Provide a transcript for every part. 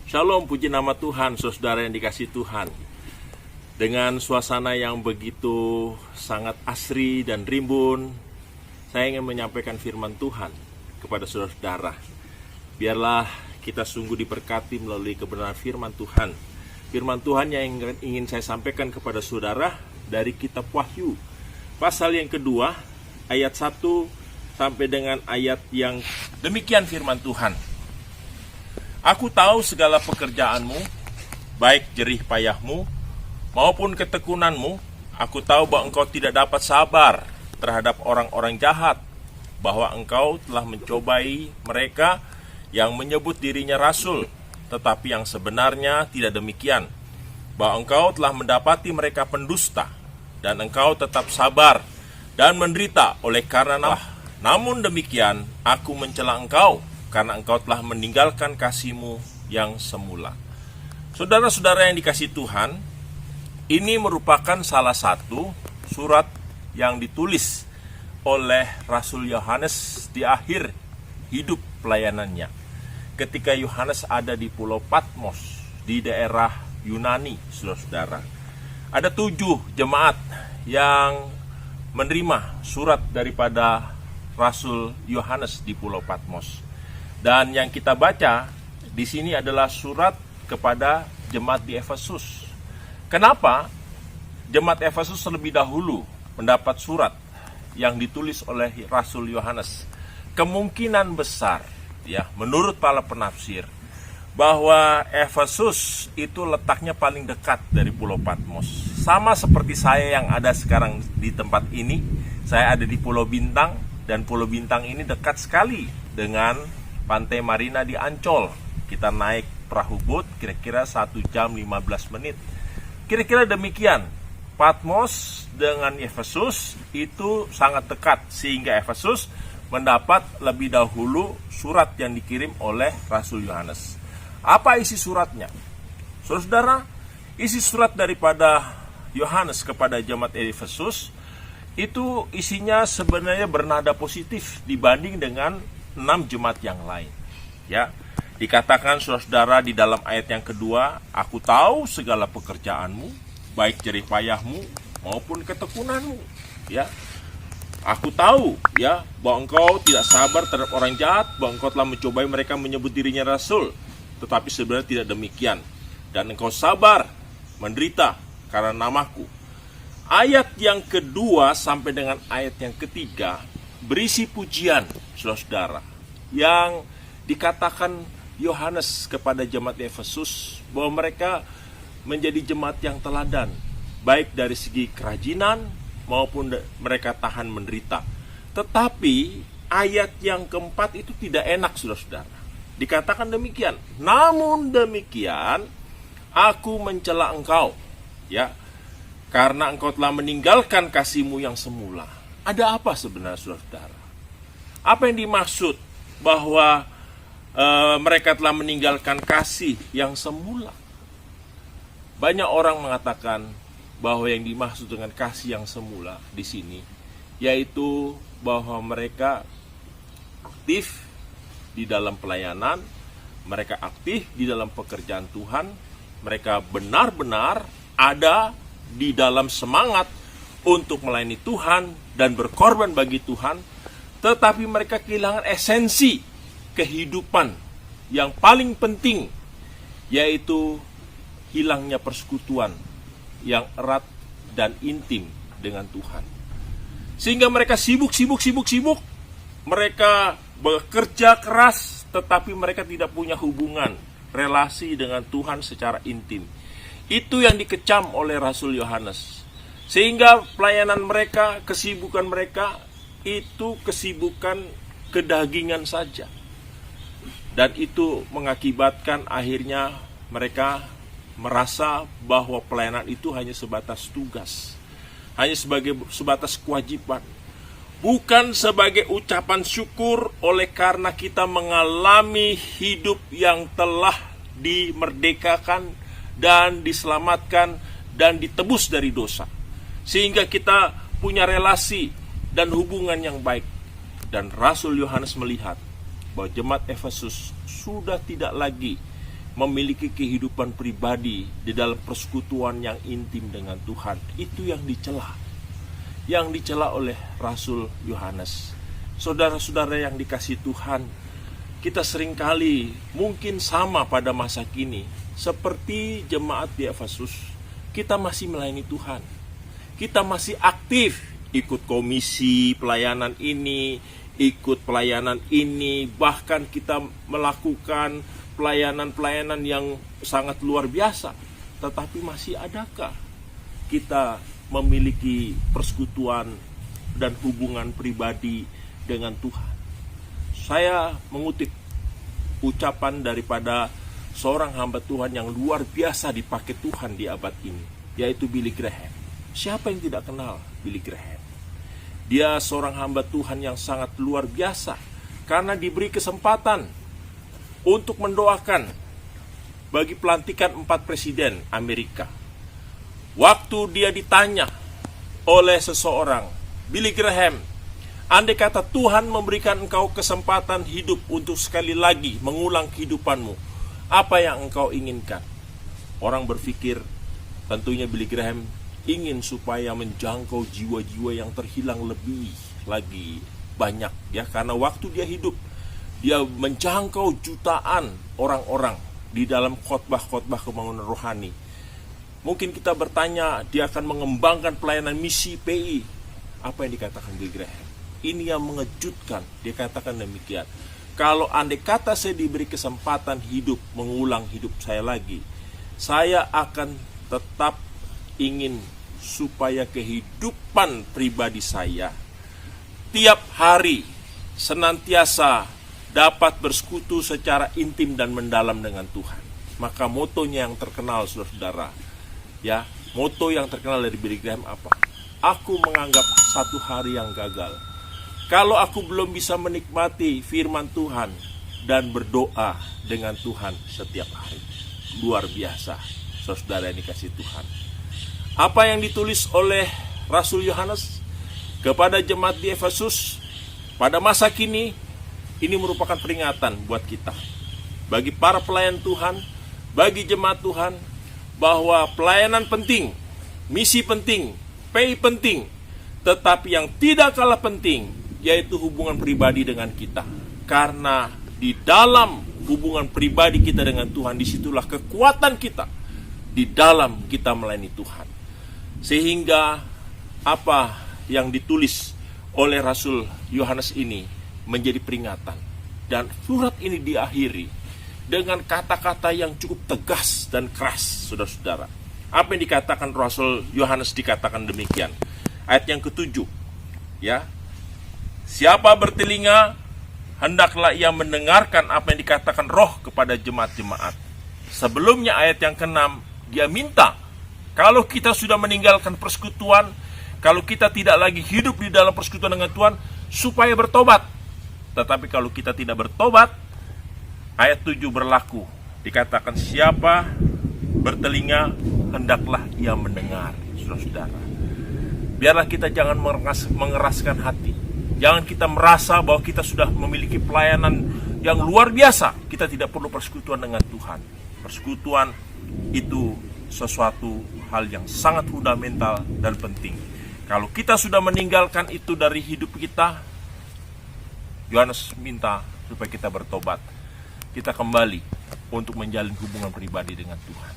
Shalom, puji nama Tuhan, saudara yang dikasihi Tuhan. Dengan suasana yang begitu sangat asri dan rimbun, saya ingin menyampaikan firman Tuhan kepada saudara-saudara. Biarlah kita sungguh diberkati melalui kebenaran firman Tuhan. Firman Tuhan yang ingin saya sampaikan kepada saudara dari kitab Wahyu, pasal yang kedua, ayat 1 sampai dengan ayat yang demikian firman Tuhan. Aku tahu segala pekerjaanmu, baik jerih payahmu maupun ketekunanmu. Aku tahu bahwa engkau tidak dapat sabar terhadap orang-orang jahat, bahwa engkau telah mencobai mereka yang menyebut dirinya rasul, tetapi yang sebenarnya tidak demikian, bahwa engkau telah mendapati mereka pendusta, dan engkau tetap sabar dan menderita oleh karena nama. Namun demikian, aku mencela engkau, karena engkau telah meninggalkan kasih-Mu yang semula. Saudara-saudara yang dikasihi Tuhan, ini merupakan salah satu surat yang ditulis oleh Rasul Yohanes di akhir hidup pelayanannya. Ketika Yohanes ada di Pulau Patmos, di daerah Yunani, saudara-saudara. Ada 7 jemaat yang menerima surat daripada Rasul Yohanes di Pulau Patmos. Dan yang kita baca di sini adalah surat kepada jemaat di Efesus. Kenapa jemaat Efesus terlebih dahulu mendapat surat yang ditulis oleh Rasul Yohanes? Kemungkinan besar, ya, menurut para penafsir, bahwa Efesus itu letaknya paling dekat dari Pulau Patmos. Sama seperti saya yang ada sekarang di tempat ini, saya ada di Pulau Bintang, dan Pulau Bintang ini dekat sekali dengan Pantai Marina di Ancol. Kita naik perahu boat kira-kira 1 jam 15 menit. Kira-kira demikian. Patmos dengan Efesus itu sangat dekat, sehingga Efesus mendapat lebih dahulu surat yang dikirim oleh Rasul Yohanes. Apa isi suratnya? Saudara, isi surat daripada Yohanes kepada jemaat Efesus itu isinya sebenarnya bernada positif dibanding dengan 6 jemaat yang lain. Ya, dikatakan saudara di dalam ayat yang kedua, aku tahu segala pekerjaanmu, baik jerih payahmu maupun ketekunanmu. Ya, aku tahu, ya, bahwa engkau tidak sabar terhadap orang jahat, bahwa engkau telah mencobai mereka menyebut dirinya rasul, tetapi sebenarnya tidak demikian. Dan engkau sabar menderita karena namaku. Ayat yang kedua sampai dengan ayat yang ketiga berisi pujian, saudara-saudara, yang dikatakan Yohanes kepada jemaat Efesus bahwa mereka menjadi jemaat yang teladan, baik dari segi kerajinan maupun mereka tahan menderita. Tetapi ayat yang keempat itu tidak enak, saudara-saudara. Dikatakan demikian, namun demikian aku mencela engkau, ya, karena engkau telah meninggalkan kasih-Mu yang semula. Ada apa sebenarnya, saudara-saudara? Apa yang dimaksud bahwa mereka telah meninggalkan kasih yang semula? Banyak orang mengatakan bahwa yang dimaksud dengan kasih yang semula di sini yaitu bahwa mereka aktif di dalam pelayanan, mereka aktif di dalam pekerjaan Tuhan, mereka benar-benar ada di dalam semangat untuk melayani Tuhan dan berkorban bagi Tuhan, tetapi mereka kehilangan esensi kehidupan yang paling penting, yaitu hilangnya persekutuan yang erat dan intim dengan Tuhan. Sehingga mereka sibuk, mereka bekerja keras, tetapi mereka tidak punya hubungan, relasi dengan Tuhan secara intim. Itu yang dikecam oleh Rasul Yohanes. Sehingga pelayanan mereka, kesibukan mereka, itu kesibukan kedagingan saja. Dan itu mengakibatkan akhirnya mereka merasa bahwa pelayanan itu hanya sebatas tugas. Hanya sebatas kewajiban. Bukan sebagai ucapan syukur oleh karena kita mengalami hidup yang telah dimerdekakan dan diselamatkan dan ditebus dari dosa. Sehingga kita punya relasi dan hubungan yang baik. Dan Rasul Yohanes melihat bahwa jemaat Efesus sudah tidak lagi memiliki kehidupan pribadi di dalam persekutuan yang intim dengan Tuhan. Itu yang dicela. Yang dicela oleh Rasul Yohanes. Saudara-saudara yang dikasihi Tuhan, kita seringkali mungkin sama pada masa kini, seperti jemaat di Efesus, kita masih melayani Tuhan. Kita masih aktif ikut komisi pelayanan ini, ikut pelayanan ini, bahkan kita melakukan pelayanan-pelayanan yang sangat luar biasa. Tetapi masih adakah kita memiliki persekutuan dan hubungan pribadi dengan Tuhan? Saya mengutip ucapan daripada seorang hamba Tuhan yang luar biasa dipakai Tuhan di abad ini, yaitu Billy Graham. Siapa yang tidak kenal Billy Graham? Dia seorang hamba Tuhan yang sangat luar biasa karena diberi kesempatan untuk mendoakan bagi pelantikan 4 presiden Amerika. Waktu dia ditanya oleh seseorang, Billy Graham, andai kata Tuhan memberikan engkau kesempatan hidup untuk sekali lagi mengulang kehidupanmu, apa yang engkau inginkan? Orang berpikir tentunya Billy Graham ingin supaya menjangkau jiwa-jiwa yang terhilang lebih lagi banyak, ya, karena waktu dia hidup dia menjangkau jutaan orang-orang di dalam khotbah-khotbah kebangunan rohani. Mungkin kita bertanya, dia akan mengembangkan pelayanan misi PI. Apa yang dikatakan Billy Graham? Ini yang mengejutkan. Dia katakan demikian, kalau andai kata saya diberi kesempatan hidup, mengulang hidup saya lagi, saya akan tetap ingin supaya kehidupan pribadi saya tiap hari senantiasa dapat bersekutu secara intim dan mendalam dengan Tuhan. Maka motonya yang terkenal, saudara-saudara, ya, moto yang terkenal dari Billy Graham apa? Aku menganggap satu hari yang gagal kalau aku belum bisa menikmati firman Tuhan dan berdoa dengan Tuhan setiap hari. Luar biasa, saudara yang dikasihi Tuhan. Apa yang ditulis oleh Rasul Yohanes kepada jemaat di Efesus pada masa kini, ini merupakan peringatan buat kita, bagi para pelayan Tuhan, bagi jemaat Tuhan, bahwa pelayanan penting, misi penting, PI penting, tetapi yang tidak kalah penting yaitu hubungan pribadi dengan kita. Karena di dalam hubungan pribadi kita dengan Tuhan, disitulah kekuatan kita di dalam kita melayani Tuhan. Sehingga apa yang ditulis oleh Rasul Yohanes ini menjadi peringatan. Dan surat ini diakhiri dengan kata-kata yang cukup tegas dan keras, saudara-saudara. Apa yang dikatakan Rasul Yohanes dikatakan demikian. Ayat yang ke-7, ya. Siapa bertelinga, hendaklah ia mendengarkan apa yang dikatakan Roh kepada jemaat-jemaat. Sebelumnya ayat yang ke-6, dia minta, kalau kita sudah meninggalkan persekutuan, kalau kita tidak lagi hidup di dalam persekutuan dengan Tuhan, supaya bertobat. Tetapi kalau kita tidak bertobat, ayat 7 berlaku. Dikatakan siapa bertelinga, hendaklah ia mendengar, saudara-saudara. Biarlah kita jangan mengeraskan hati. Jangan kita merasa bahwa kita sudah memiliki pelayanan yang luar biasa, kita tidak perlu persekutuan dengan Tuhan. Persekutuan itu sesuatu hal yang sangat fundamental dan penting. Kalau kita sudah meninggalkan itu dari hidup kita, Yohanes minta supaya kita bertobat. Kita kembali untuk menjalin hubungan pribadi dengan Tuhan.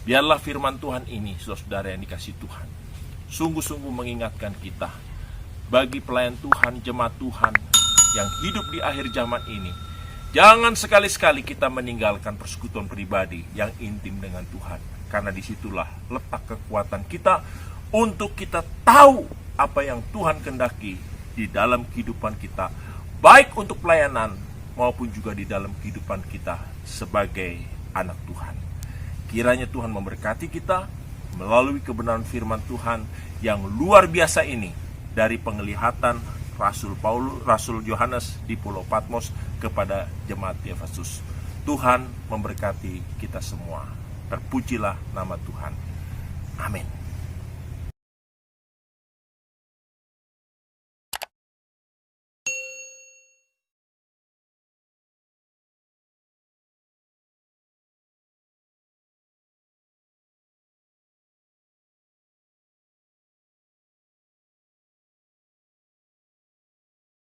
Biarlah firman Tuhan ini, saudara yang dikasihi Tuhan, sungguh-sungguh mengingatkan kita, bagi pelayan Tuhan, jemaat Tuhan yang hidup di akhir zaman ini, jangan sekali-sekali kita meninggalkan persekutuan pribadi yang intim dengan Tuhan. Karena disitulah letak kekuatan kita untuk kita tahu apa yang Tuhan kehendaki di dalam kehidupan kita, baik untuk pelayanan maupun juga di dalam kehidupan kita sebagai anak Tuhan. Kiranya Tuhan memberkati kita melalui kebenaran firman Tuhan yang luar biasa ini, dari penglihatan Rasul Yohanes di Pulau Patmos kepada jemaat di Efesus. Tuhan memberkati kita semua. Terpujilah nama Tuhan. Amin.